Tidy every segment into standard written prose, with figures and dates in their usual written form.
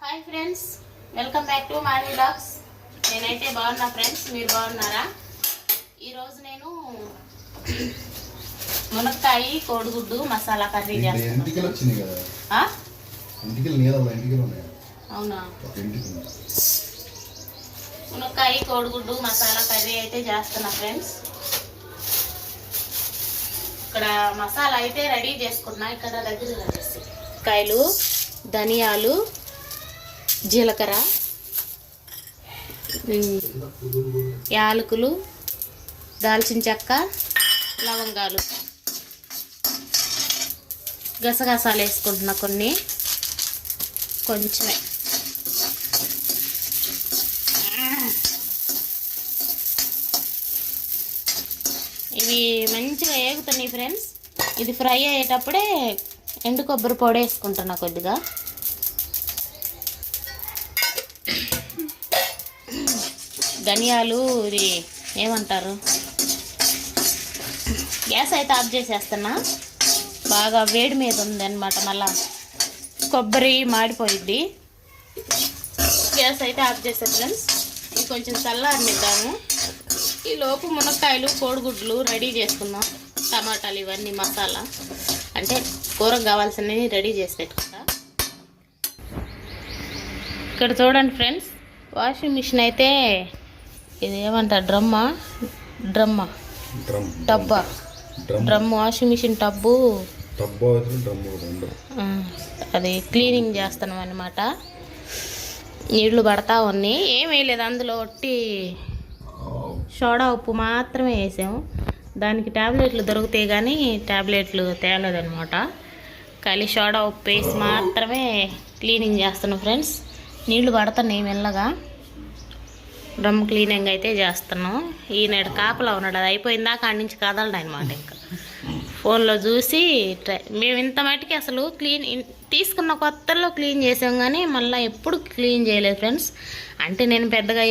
Hi friends, welcome back to my vlogs. నేనైతే బాగున్నా friends, మీరు బాగున్నారా? ఈరోజు నేను మునక్కాయ కోడిగుడ్డు మసాలా కర్రీ చేస్తాను. అవునా? మునక్కాయ కోడిగుడ్డు మసాలా కర్రీ అయితే చేస్తున్నా ఫ్రెండ్స్. ఇక్కడ మసాలా అయితే రెడీ చేసుకున్నా. ఇక్కడ దగ్గర కాయలు, ధనియాలు, జీలకర్ర, యాలకులు, దాల్చిన చెక్క, లవంగాలు, గసగసాలు వేసుకుంటున్నా. కొంచెమే ఇవి మంచిగా వేగుతున్నాయి ఫ్రెండ్స్. ఇది ఫ్రై అయ్యేటప్పుడే ఎండు కొబ్బరి పొడి వేసుకుంటున్నా కొద్దిగా. ధనియాలు, ఇది ఏమంటారు, గ్యాస్ అయితే ఆఫ్ చేసేస్తున్నా. బాగా వేడి మీద ఉంది అనమాట. మళ్ళా కొబ్బరి మాడిపోయిద్ది. గ్యాస్ అయితే ఆఫ్ చేసే ఫ్రెండ్స్. ఇది కొంచెం చల్లారనిద్దాము. ఈ లోపు మునక్కాయలు, కోడిగుడ్లు రెడీ చేసుకుందాం. టమాటాలు, ఇవన్నీ మసాలా అంటే కూరకు కావాల్సినవి రెడీ చేసి పెట్టుకుంటా. ఇక్కడ చూడండి ఫ్రెండ్స్, వాషింగ్ మిషన్ అయితే ఇది ఏమంటారు, డ్రమ్ వాషింగ్ మిషన్ టబ్బు అది క్లీనింగ్ చేస్తున్నాం అన్నమాట. నీళ్లు పడతా ఉన్నాయి. ఏం వేయలేదు అందులో, ఒట్టి సోడా ఉప్పు మాత్రమే వేసాము. దానికి ట్యాబ్లెట్లు దొరుకుతాయి కానీ ట్యాబ్లెట్లు తేలేదనమాట. ఖాళీ సోడా ఉప్పు వేసి మాత్రమే క్లీనింగ్ చేస్తున్నాం ఫ్రెండ్స్. నీళ్లు పడుతున్నాయి మెల్లగా. డ్రమ్ క్లీనింగ్ అయితే చేస్తున్నాం. ఈనాడు కాపలా ఉన్నాడు. అది అయిపోయిందా కాడి నుంచి కదలడు అనమాట. ఇంకా ఫోన్లో చూసి మేము ఇంత మటుకి అసలు తీసుకున్న కొత్తలో క్లీన్ చేసాం కానీ మళ్ళీ ఎప్పుడు క్లీన్ చేయలేదు ఫ్రెండ్స్. అంటే నేను పెద్దగా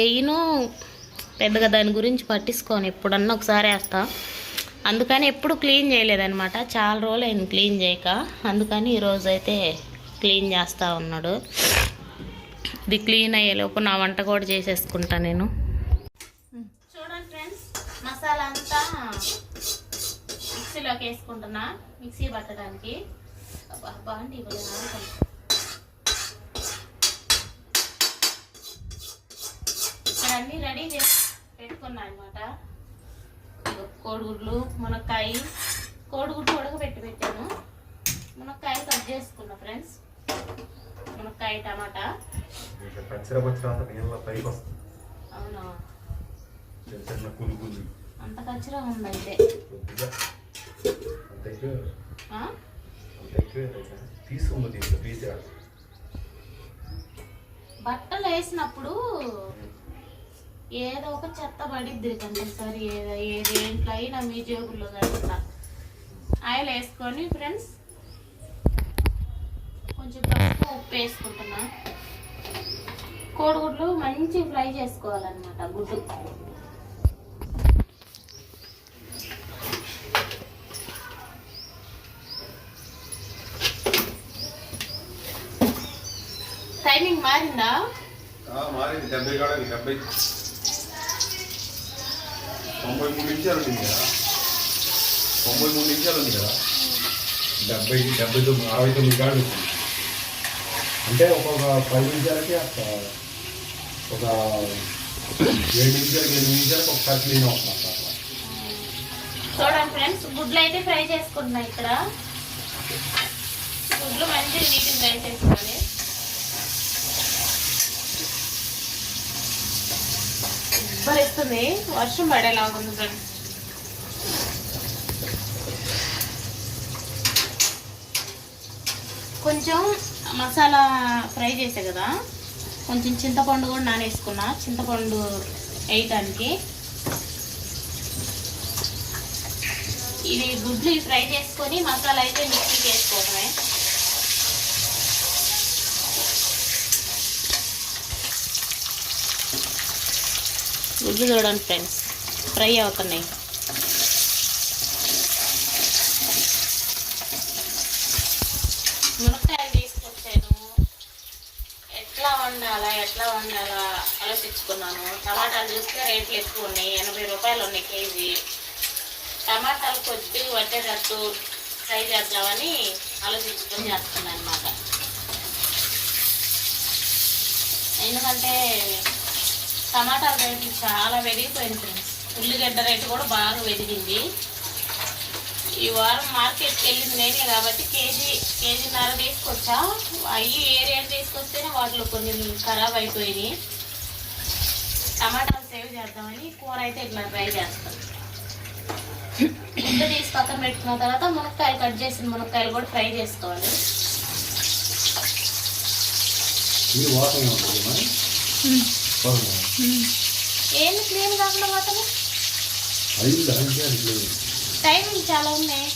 దాని గురించి పట్టించుకోను. ఎప్పుడన్నా ఒకసారి వేస్తా. అందుకని ఎప్పుడు క్లీన్ చేయలేదన్నమాట. చాలా రోజులు అయింది క్లీన్ చేయక. అందుకని ఈరోజు అయితే క్లీన్ చేస్తూ ఉన్నాడు. ఇది క్లీన్ అయ్యేలోపు నా వంట కూడా చేసేసుకుంటా నేను. చూడండి ఫ్రెండ్స్, మసాలా అంతా మిక్సీలోకి వేసుకుంటున్నా, మిక్సీ పట్టడానికి. బాగుంది. ఇక్కడ అన్నీ రెడీ చేసి పెట్టుకున్నా అనమాట. కోడిగుడ్లు, మునక్కాయ, కోడిగుడ్లు ఉడకబెట్టి పెట్టాను. మునక్కాయ కట్ చేసుకున్నా ఫ్రెండ్స్. మునక్కాయ, టమాటా. అవునా? అంత కచ్చిరా ఉంది అయితే. బట్టలు వేసినప్పుడు ఏదో ఒక చెత్త పడిద్ది కంపల్సరీ. ఏదేంట్లో అయినా మీ జేబుల్లో కలుగుతా. ఆయిల్ వేసుకొని ఫ్రెండ్స్ కొంచెం పసుపు, ఉప్పు వేసుకుంటున్నా. కోడిగుడ్లు మంచి ఫ్రై చేసుకోవాలన్నమాట. గుడ్డు టైమింగ్ మారిందా? మారింది. 93 నిమిషాలు ఉంది కదా. 93 నిమిషాలు ఉంది కదా. 69 కాళ్ళు అంటే ఒక్కొక్క 10 నిమిషాలకి ఒక 7 నిమిషాలకి 8 నిమిషాలకు ఒకసారి క్లీన్ అవుతుంది. చూడండి ఫ్రెండ్స్, గుడ్లు అయితే ఫ్రై చేసుకుంటున్నా. ఇక్కడ గుడ్లు మంచిగా నీట్గా ఫ్రై చేసుకోవాలి. భరిస్తుంది, వర్షం పడేలాగుంది ఫ్రెండ్స్. కొంచెం మసాలా ఫ్రై చేసా కదా, కొంచెం చింతపండు కూడా నానేసుకున్నా. చింతపండు వేయటానికి. ఇది గుడ్లు ఫ్రై చేసుకొని మసాలా అయితే మిక్సీకి వేసుకోవటమే. గుడ్లు చూడండి ఫ్రెండ్స్, ఫ్రై అవుతున్నాయి. మునక్కాయలు తీసుకొచ్చాను. ఎట్లా వండాలా ఆలోచించుకున్నాను. టమాటాలు చూస్తే రేట్లు ఎక్కువ ఉన్నాయి, 80 రూపాయలు ఉన్నాయి కేజీ. టమాటాలు కొద్దిగా పట్టేటట్టు ఫ్రై చేద్దామని ఆలోచించుకొని చేస్తున్నాను అనమాట. ఎందుకంటే టమాటాల రేట్లు చాలా పెరిగిపోయింది ఫ్రెండ్స్. ఉల్లిగడ్డ రేటు కూడా బాగా పెరిగింది. ఈ వారం మార్కెట్కి వెళ్ళింది నేనే కాబట్టి కేజీన్నర తీసుకొచ్చా. అవి ఏ రేటు తీసుకొస్తేనే వాటిలో కొన్ని ఖరాబ్ అయిపోయినాయి. టమాటాలు సేవ్ చేద్దామని కూర అయితే ఇట్లా ట్రై చేస్తాం. ముద్ద తీసి పక్కన పెట్టుకున్న తర్వాత మునక్కాయలు కట్ చేసిన మునక్కాయలు కూడా ఫ్రై చేసుకోవాలి. ఏంది క్లీన్ కాకుండా పోతాము? టైమింగ్ చాలా ఉన్నాయి.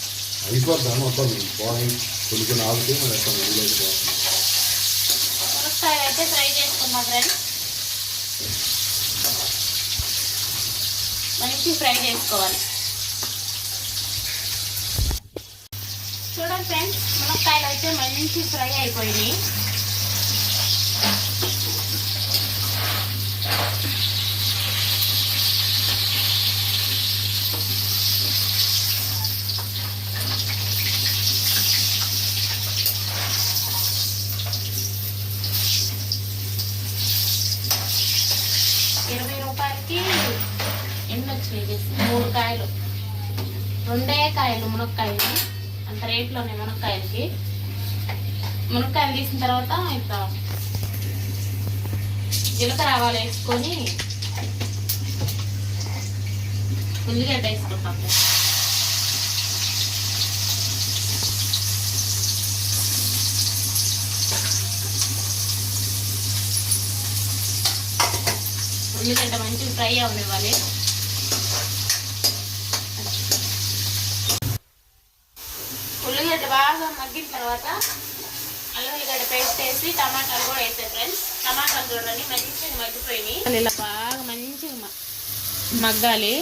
మునక్కాయలు అయితే ఫ్రై చేసుకున్నా ఫ్రెండ్స్. మంచి ఫ్రై చేసుకోవాలి. చూడండి ఫ్రెండ్స్, మునక్కాయలు అయితే మంచి ఫ్రై అయిపోయినాయి. రూపాయలకి ఎన్ని వచ్చినాయి? 3 కాయలు, 2 కాయలు మునక్కాయలు. అంత రేట్లోనే మునక్కాయలకి. మునక్కాయలు తీసిన తర్వాత ఇంకా జీలకర్ర ఆవాలు వేసుకొని ఉల్లిగడ్డ వేసుకుంటాం. ఉల్లిగడ్డ మంచిగా ఫ్రై అవ్వనివ్వాలి. ఉల్లిగడ్డ బాగా మగ్గిన తర్వాత అల్లం ఉల్లిగడ్డ పేస్ట్ వేసి టమాటాలు కూడా వేసాయి ఫ్రెండ్స్. టమాటాలు చూడండి మంచిగా మగ్గిపోయినాయి. ఇలా బాగా మంచిగా మగ్గాలి.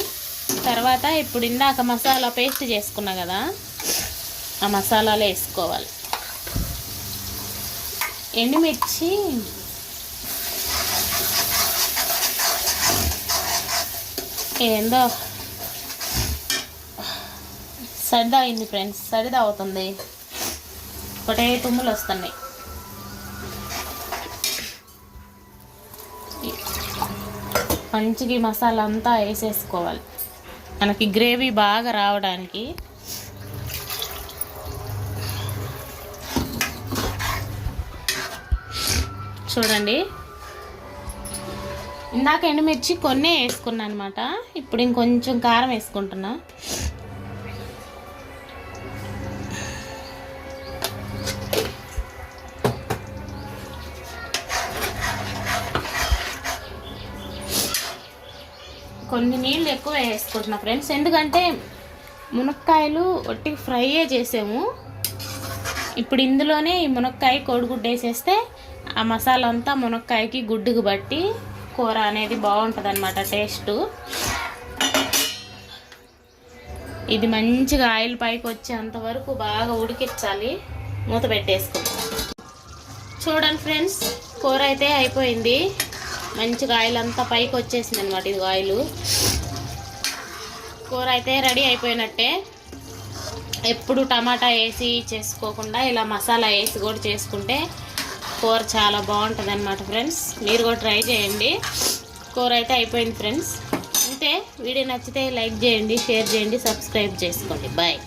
తర్వాత ఇప్పుడు ఇందాక మసాలా పేస్ట్ చేసుకున్నా కదా, ఆ మసాలాలు వేసుకోవాలి. ఎండుమిర్చి ఏందో సరిదా అయింది ఫ్రెండ్స్, సరిదా అవుతుంది. ఒకటే తుమ్ములు వస్తున్నాయి. మంచిగా మసాలా అంతా వేసేసుకోవాలి మనకి గ్రేవీ బాగా రావడానికి. చూడండి, ఇందాక ఎండుమిర్చి కొన్నే వేసుకున్నా అనమాట. ఇప్పుడు ఇంకొంచెం కారం వేసుకుంటున్నా. కొన్ని నీళ్ళు ఎక్కువ వేసుకుంటున్నా ఫ్రెండ్స్, ఎందుకంటే మునక్కాయలు ఒట్టి ఫ్రైయే చేసాము. ఇప్పుడు ఇందులోనే ఈ మునక్కాయ కోడిగుడ్డు వేసేస్తే ఆ మసాలా అంతా మునక్కాయకి గుడ్డుకు బట్టి కూర అనేది బాగుంటుంది అన్నమాట టేస్ట్. ఇది మంచిగా ఆయిల్ పైకి వచ్చేంత వరకు బాగా ఉడికించాలి. మూత పెట్టేసుకుంటాం. చూడండి ఫ్రెండ్స్, కూర అయితే అయిపోయింది. మంచిగా ఆయిల్ అంతా పైకి వచ్చేసింది అనమాట. ఇది ఆయిల్. కూర అయితే రెడీ అయిపోయినట్టే. ఎప్పుడు టమాటా వేసి చేసుకోకుండా ఇలా మసాలా వేసి కూడా చేసుకుంటే కూర చాలా బాగుంటుంది అన్నమాట ఫ్రెండ్స్. మీరు కూడా ట్రై చేయండి. కూర అయితే అయిపోయింది ఫ్రెండ్స్. అంతే. వీడియో నచ్చితే లైక్ చేయండి, షేర్ చేయండి, సబ్స్క్రైబ్ చేసుకోండి. బాయ్.